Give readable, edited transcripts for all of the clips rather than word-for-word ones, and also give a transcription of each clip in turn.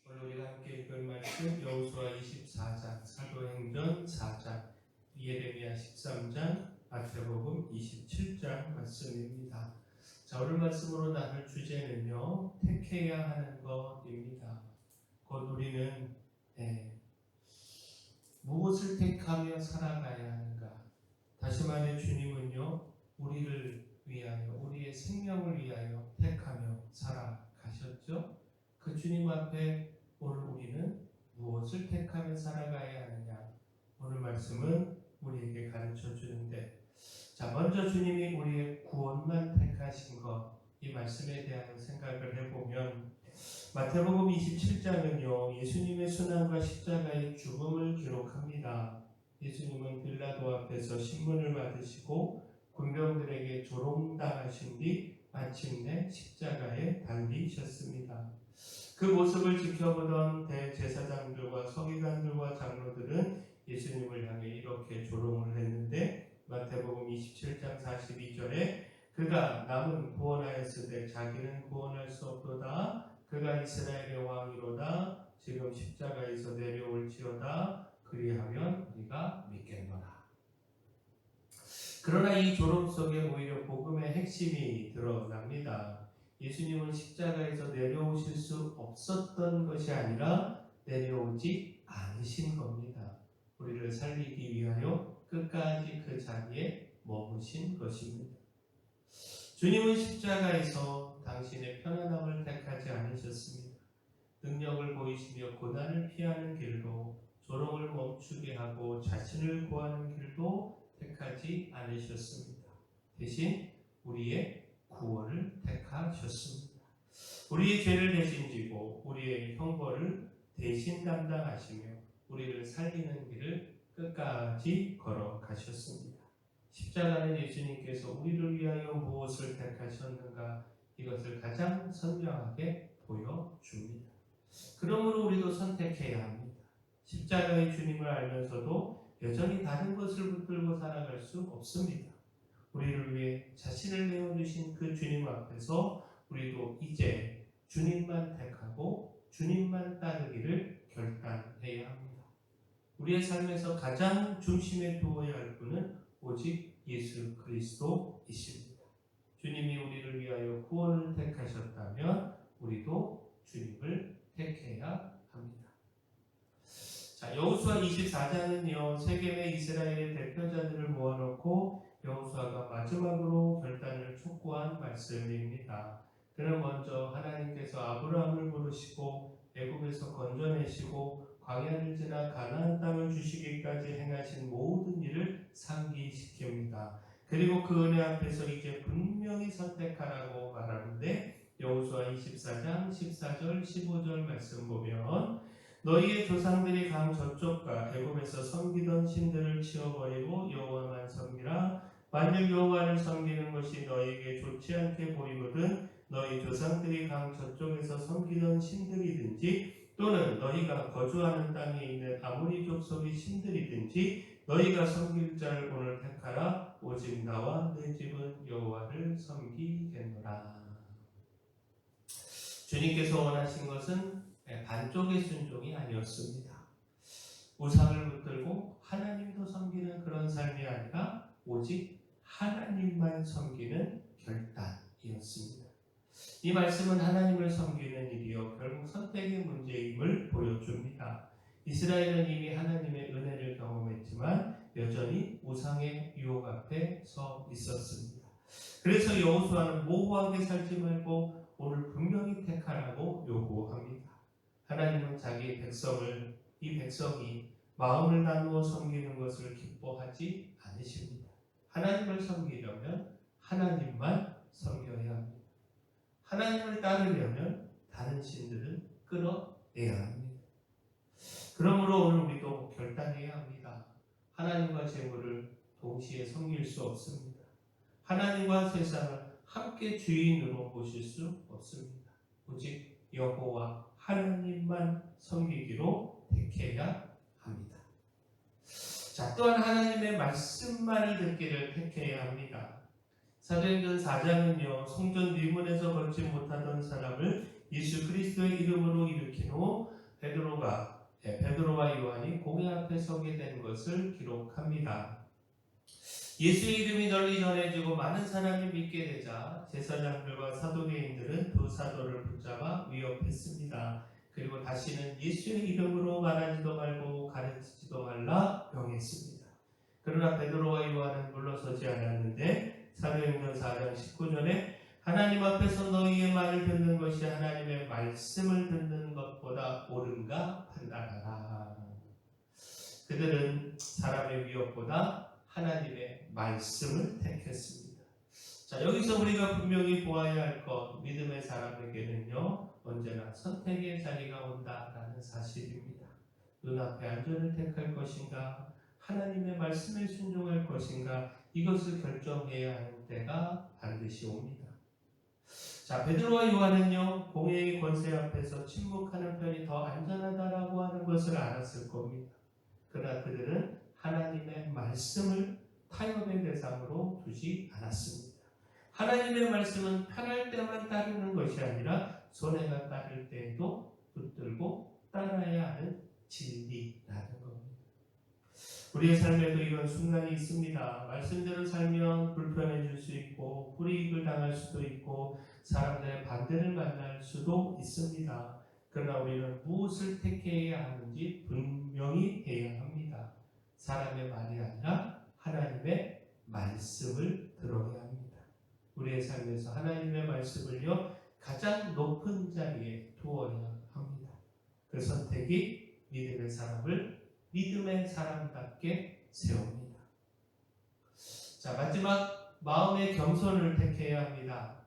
오늘 우리가 함께 읽을 말씀 여호수아 24장, 사도행전 4장, 예레미야 13장, 마태복음 27장 말씀입니다. 자, 오늘 말씀으로 나눌 주제는요, 택해야 하는 것입니다. 곧 우리는 무엇을 택하며 살아가야 하는가? 다시 말해 주님은요, 우리를 위하여, 우리의 생명을 위하여 택하며 살아가셨죠? 그 주님 앞에 오늘 우리는 무엇을 택하며 살아가야 하느냐? 오늘 말씀은 우리에게 가르쳐 주는데, 자, 먼저 주님이 우리의 구원만 택하신 것, 이 말씀에 대한 생각을 해보면, 마태복음 27장은요, 예수님의 순환과 십자가의 죽음을 기록합니다. 예수님은 빌라도 앞에서 신문을 받으시고 군병들에게 조롱당하신 뒤 마침내 십자가에 달리셨습니다. 그 모습을 지켜보던 대제사장들과 서기관들과 장로들은 예수님을 향해 이렇게 조롱을 했는데, 마태복음 27장 42절에 그가 남은 구원하였으되 자기는 구원할 수 없도다. 그가 이스라엘의 왕이로다. 지금 십자가에서 내려올지어다. 그리하면 우리가 믿겠노라. 그러나 이 조롱 속에 오히려 복음의 핵심이 드러납니다. 예수님은 십자가에서 내려오실 수 없었던 것이 아니라 내려오지 않으신 겁니다. 우리를 살리기 위하여 끝까지 그 자리에 머무신 것입니다. 주님은 십자가에서 당신의 편안함을 택하지 않으셨습니다. 능력을 보이시며 고난을 피하는 길도, 조롱을 멈추게 하고 자신을 구하는 길도 택하지 않으셨습니다. 대신 우리의 구원을 택하셨습니다. 우리의 죄를 대신 지고 우리의 형벌을 대신 담당하시며 우리를 살리는 길을 끝까지 걸어가셨습니다. 십자가는 예수님께서 우리를 위하여 무엇을 택하셨는가, 이것을 가장 선명하게 보여줍니다. 그러므로 우리도 선택해야 합니다. 십자가의 주님을 알면서도 여전히 다른 것을 붙들고 살아갈 수 없습니다. 우리를 위해 자신을 내어주신 그 주님 앞에서 우리도 이제 주님만 택하고 주님만 따르기를 결단해야 합니다. 우리의 삶에서 가장 중심에 두어야 할 분은 오직 예수 그리스도이십니다. 주님이 우리를 위하여 구원을 택하셨다면 우리도 주님을 택해야 합니다. 자, 여호수아 24장은요, 세겜의 이스라엘의 대표자들을 모아놓고 여호수아가 마지막으로 결단을 촉구한 말씀입니다. 그는 먼저 하나님께서 아브라함을 부르시고 애굽에서 건져내시고 광야를 지나 가나안 땅을 주시기까지 행하신 모든 일을 상기시킵니다. 그리고 그 은혜 앞에서 이제 분명히 선택하라고 말하는데, 여호수아 24장 14절 15절 말씀 보면, 너희의 조상들이 강 저쪽과 애굽에서 섬기던 신들을 치워버리고 여호와만 섬기라. 만일 여호와를 섬기는 것이 너희에게 좋지 않게 보이거든 너희 조상들이 강 저쪽에서 섬기던 신들이든지 또는 너희가 거주하는 땅에 있는 아모리 족속의 신들이든지 너희가 섬길 자를 오늘 택하라. 오직 나와 내 집은 여호와를 섬기겠노라. 주님께서 원하신 것은 반쪽의 순종이 아니었습니다. 우상을 붙들고 하나님도 섬기는 그런 삶이 아니라 오직 하나님만 섬기는 결단이었습니다. 이 말씀은 하나님을 섬기는 일이요, 결국 선택의 문제임을 보여줍니다. 이스라엘은 이미 하나님의 은혜를 경험했지만 여전히 우상의 유혹 앞에 서 있었습니다. 그래서 여호수아는 모호하게 살지 말고 오늘 분명히 택하라고 요구합니다. 하나님은 자기 백성을, 이 백성이 마음을 나누어 섬기는 것을 기뻐하지 않으십니다. 하나님을 섬기려면 하나님만 섬겨야 합니다. 하나님을 따르려면 다른 신들은 끌어내야 합니다. 그러므로 오늘 우리도 결단해야 합니다. 하나님과 재물을 동시에 섬길 수 없습니다. 하나님과 세상을 함께 주인으로 보실 수 없습니다. 오직 여호와 하나님만 섬기기로 택해야 합니다. 자, 또한 하나님의 말씀만을 듣기를 택해야 합니다. 사도행전 4장은요, 성전 뒷문에서 걷지 못하던 사람을 예수 그리스도의 이름으로 일으킨 후 베드로와 요한이 공회 앞에 서게 된 것을 기록합니다. 예수의 이름이 널리 전해지고 많은 사람이 믿게 되자 제사장들과 사두개인들은 두 사도를 붙잡아 위협했습니다. 그리고 다시는 예수의 이름으로 말하지도 말고 가르치지도 말라 명했습니다. 그러나 베드로와 요한은 물러서지 않았는데 사도행전 4장 19절에 하나님 앞에서 너희의 말을 듣는 것이 하나님의 말씀을 듣는 것보다 옳은가 판단하라. 그들은 사람의 위협보다 하나님의 말씀을 택했습니다. 자, 여기서 우리가 분명히 보아야 할 것, 믿음의 사람에게는요, 언제나 선택의 자리가 온다라는 사실입니다. 눈앞에 안전을 택할 것인가, 하나님의 말씀에 순종할 것인가, 이것을 결정해야 하는 때가 반드시 옵니다. 자, 베드로와 요한은요, 공회의 권세 앞에서 침묵하는 편이 더 안전하다라고 하는 것을 알았을 겁니다. 그러나 그들은 하나님의 말씀을 타협의 대상으로 두지 않았습니다. 하나님의 말씀은 편할 때만 따르는 것이 아니라 손해가 따를 때에도 붙들고 따라야 하는 진리라는 겁니다. 우리의 삶에도 이런 순간이 있습니다. 말씀대로 살면 불편해질 수 있고 불이익을 당할 수도 있고 사람들의 반대를 만날 수도 있습니다. 그러나 우리는 무엇을 택해야 하는지 분명히 해야 합니다. 사람의 말이 아니라 하나님의 말씀을 들어야 합니다. 우리의 삶에서 하나님의 말씀을요, 가장 높은 자리에 두어야 합니다. 그 선택이 믿음의 사람답게 세웁니다. 자, 마지막 마음의 겸손을 택해야 합니다.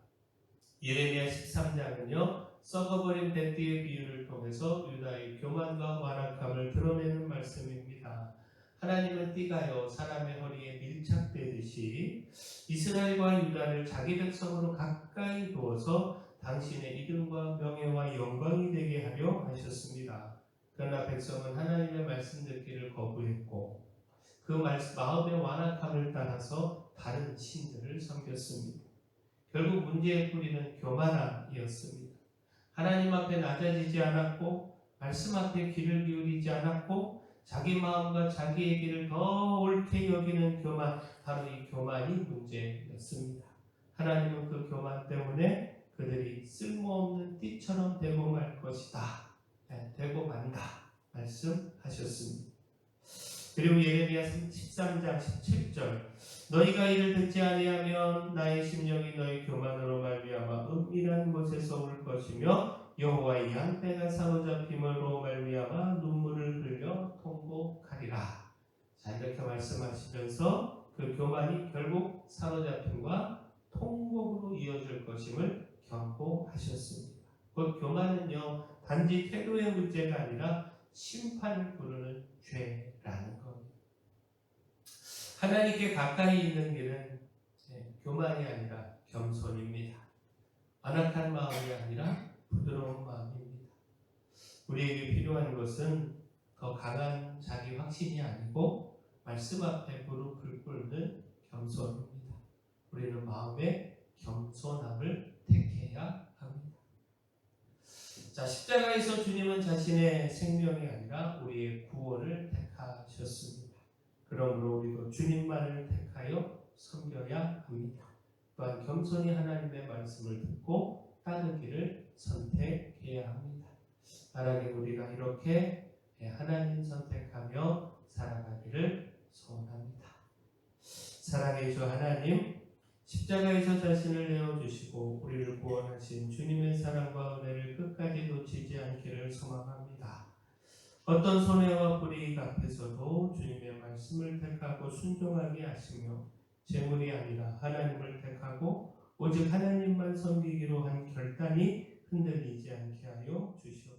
예레미야 13장은요, 썩어버린 뱃띠의 비유를 통해서 유다의 교만과 완악함을 드러내는 말씀입니다. 하나님은 띠가요 사람의 허리에 밀착되듯이 이스라엘과 유다를 자기 백성으로 가까이 두어서 당신의 이름과 명예와 영광이 되게 하려 하셨습니다. 그러나 백성은 하나님의 말씀 듣기를 거부했고 그 마음의 완악함을 따라서 다른 신들을 섬겼습니다. 결국 문제의 뿌리는 교만함이었습니다. 하나님 앞에 낮아지지 않았고 말씀 앞에 귀를 기울이지 않았고 자기 마음과 자기의 길을 더 옳게 여기는 교만, 바로 이 교만이 문제였습니다. 하나님은 그 교만 때문에 그들이 쓸모없는 띠처럼 되고 말 것이다, 되고 만다 말씀하셨습니다. 그리고 예레미야 13장 17절 너희가 이를 듣지 아니하면 나의 심령이 너희 교만으로 말미암아 은밀한 곳에서 울 것이며 여호와의 양떼가 사로잡힘으로 말미암아 눈물을 흘려 통곡하리라. 자, 이렇게 말씀하시면서 그 교만이 결국 사로잡힘과 통곡으로 이어질 것임을 경고하셨습니다. 그 교만은요, 단지 태도의 문제가 아니라 심판을 부르는 죄라는 겁니다. 하나님께 가까이 있는 길은 교만이 아니라 겸손입니다. 완악한 마음이 아니라 부드러운 마음입니다. 우리에게 필요한 것은 더 강한 자기 확신이 아니고 말씀 앞에 무릎을 꿇는 겸손입니다. 우리는 마음의 겸손함을 택해야 합니다. 자, 십자가에서 주님은 자신의 생명이 아니라 우리의 구원을 택하셨습니다. 그러므로 우리도 주님만을 택하여 섬겨야 합니다. 또한 겸손히 하나님의 말씀을 듣고 따르기를 선택해야 합니다. 만약에 우리가 이렇게 하나님 선택하며 살아가기를 소원합니다. 사랑의 주 하나님, 십자가에서 자신을 내어주시고 우리를 구원하신 주님의 사랑과 은혜를 끝까지 놓치지 않기를 소망합니다. 어떤 손해와 불이익 앞에서도 주님의 말씀을 택하고 순종하게 하시며 재물이 아니라 하나님을 택하고 오직 하나님만 섬기기로 한 결단이 흔들리지 않게 하여 주시옵소서.